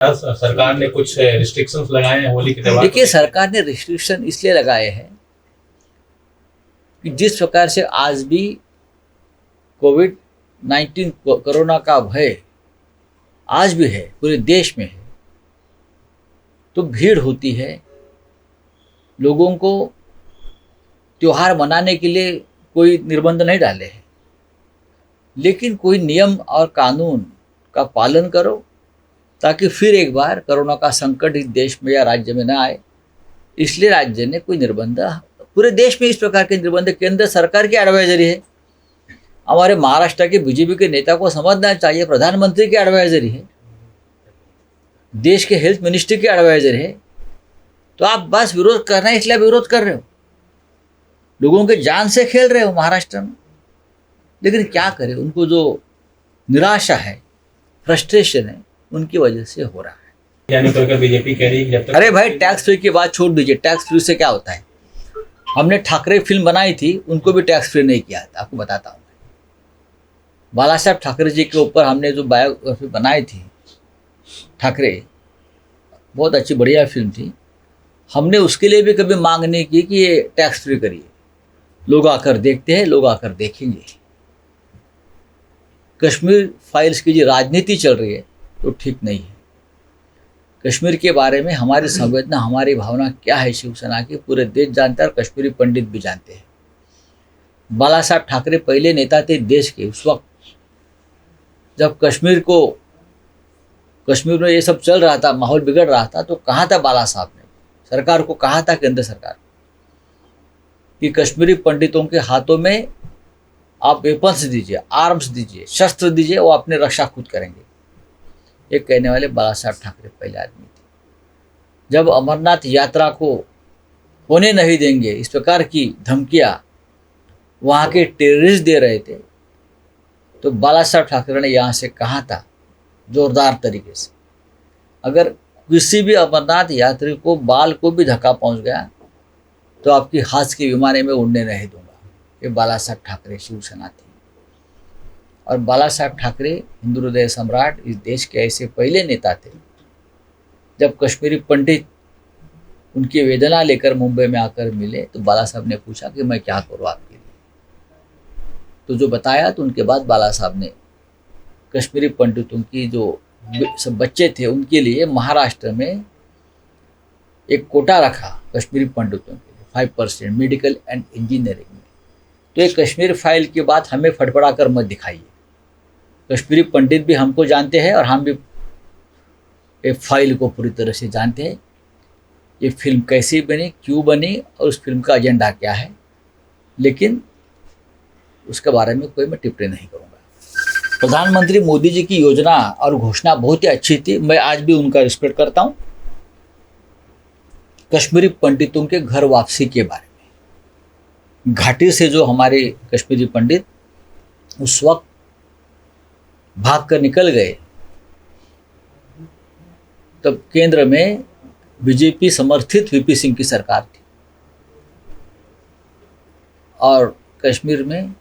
सरकार ने कुछ रिस्ट्रिक्शंस लगाए हैं होली के त्योहार। देखिए, सरकार ने रिस्ट्रिक्शन इसलिए लगाए हैं कि जिस प्रकार से आज भी कोविड-19 कोरोना का भय आज भी है, पूरे देश में है, तो भीड़ होती है। लोगों को त्योहार मनाने के लिए कोई निर्बंध नहीं डाले हैं, लेकिन कोई नियम और कानून का पालन करो ताकि फिर एक बार कोरोना का संकट इस देश में या राज्य में न आए। इसलिए राज्य ने कोई निर्बंध, पूरे देश में इस प्रकार के निर्बंध केंद्र सरकार की एडवाइजरी है। हमारे महाराष्ट्र के बीजेपी के नेता को समझना चाहिए, प्रधानमंत्री की एडवाइजरी है, देश के हेल्थ मिनिस्ट्री की एडवाइजरी है। तो आप बस विरोध कर रहे हैं, इसलिए विरोध कर रहे हो, लोगों के जान से खेल रहे हो महाराष्ट्र में। लेकिन क्या करें, उनको जो निराशा है, फ्रस्ट्रेशन है, उनकी वजह से हो रहा है। यानी तो बीजेपी कह रही है जब तक, अरे भाई, टैक्स फ्री की बात छोड़ दीजिए, टैक्स फ्री से क्या होता है। हमने ठाकरे फिल्म बनाई थी, उनको भी टैक्स फ्री नहीं किया था, आपको बताता हूँ। बाला साहब ठाकरे जी के ऊपर हमने जो बायोग्राफी बनाई थी, ठाकरे, बहुत अच्छी बढ़िया फिल्म थी। हमने उसके लिए भी कभी मांग नहीं की कि ये टैक्स फ्री करिए। लोग आकर देखते हैं, लोग आकर देखेंगे। कश्मीर फाइल्स की जो राजनीति चल रही है तो ठीक नहीं है। कश्मीर के बारे में हमारी संवेदना, हमारी भावना क्या है शिवसेना की, पूरे देश जानता है और कश्मीरी पंडित भी जानते हैं। बाला साहब ठाकरे पहले नेता थे देश के। उस वक्त जब कश्मीर में ये सब चल रहा था, माहौल बिगड़ रहा था, तो कहा था बाला साहब ने, सरकार को कहा था, केंद्र सरकार कि कश्मीरी पंडितों के हाथों में आप वेपन्स दीजिए, आर्म्स दीजिए, शस्त्र दीजिए, वो अपने रक्षा खुद करेंगे। ये कहने वाले बाला साहब ठाकरे पहले आदमी थे। जब अमरनाथ यात्रा को होने नहीं देंगे, इस प्रकार की धमकियां वहाँ के टेररिस्ट दे रहे थे, तो बाला साहब ठाकरे ने यहाँ से कहा था जोरदार तरीके से, अगर किसी भी अमरनाथ यात्री को बाल को भी धक्का पहुँच गया तो आपकी हाथ के विमाने में उड़ने नहीं दूंगा। ये बाला साहब ठाकरे शिवसेना थी। और बाला साहब ठाकरे हिंदू हृदय सम्राट, इस देश के ऐसे पहले नेता थे। जब कश्मीरी पंडित उनकी वेदना लेकर मुंबई में आकर मिले तो बाला साहब ने पूछा कि मैं क्या करूं आपके लिए, तो जो बताया, तो उनके बाद बाला साहब ने कश्मीरी पंडितों की जो सब बच्चे थे उनके लिए महाराष्ट्र में एक कोटा रखा कश्मीरी पंडितों के लिए 5% मेडिकल एंड इंजीनियरिंग में। तो ये कश्मीर फाइल की बात हमें फटफड़ा कर मत दिखाइए। कश्मीरी पंडित भी हमको जानते हैं और हम भी एक फाइल को पूरी तरह से जानते हैं। ये फिल्म कैसी बनी, क्यों बनी और उस फिल्म का एजेंडा क्या है, लेकिन उसके बारे में कोई मैं टिप्पणी नहीं करूँगा। प्रधानमंत्री मोदी जी की योजना और घोषणा बहुत ही अच्छी थी, मैं आज भी उनका रिस्पेक्ट करता हूँ। कश्मीरी पंडितों के घर वापसी के बारे में, घाटी से जो हमारे कश्मीरी पंडित उस वक्त भाग कर निकल गए, तब केंद्र में बीजेपी समर्थित वीपी सिंह की सरकार थी और कश्मीर में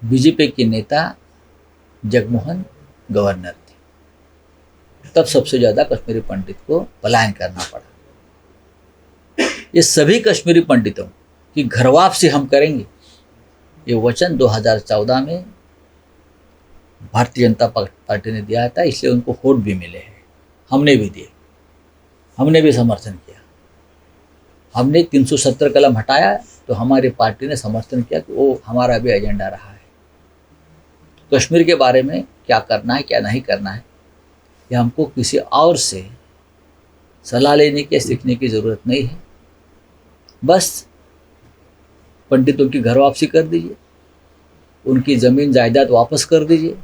बीजेपी के नेता जगमोहन गवर्नर थे। तब सबसे ज़्यादा कश्मीरी पंडित को पलायन करना पड़ा। ये सभी कश्मीरी पंडितों की घर वापसी हम करेंगे, ये वचन 2014 में भारतीय जनता पार्टी ने दिया था, इसलिए उनको वोट भी मिले हैं। हमने भी दिए, हमने भी समर्थन किया। हमने 370 कलम हटाया तो हमारी पार्टी ने समर्थन किया कि वो हमारा भी एजेंडा रहा है। कश्मीर के बारे में क्या करना है, क्या नहीं करना है, ये हमको किसी और से सलाह लेने की, सीखने की ज़रूरत नहीं है। बस पंडितों की घर वापसी कर दीजिए, उनकी ज़मीन जायदाद वापस कर दीजिए,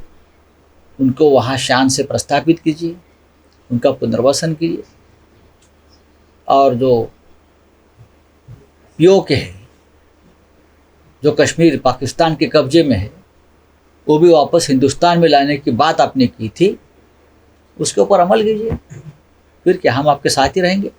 उनको वहाँ शान से प्रस्थापित कीजिए, उनका पुनर्वासन कीजिए, और जो पीओके है, जो कश्मीर पाकिस्तान के कब्जे में है, वो भी वापस हिंदुस्तान में लाने की बात आपने की थी, उसके ऊपर अमल कीजिए। फिर क्या, हम आपके साथ ही रहेंगे।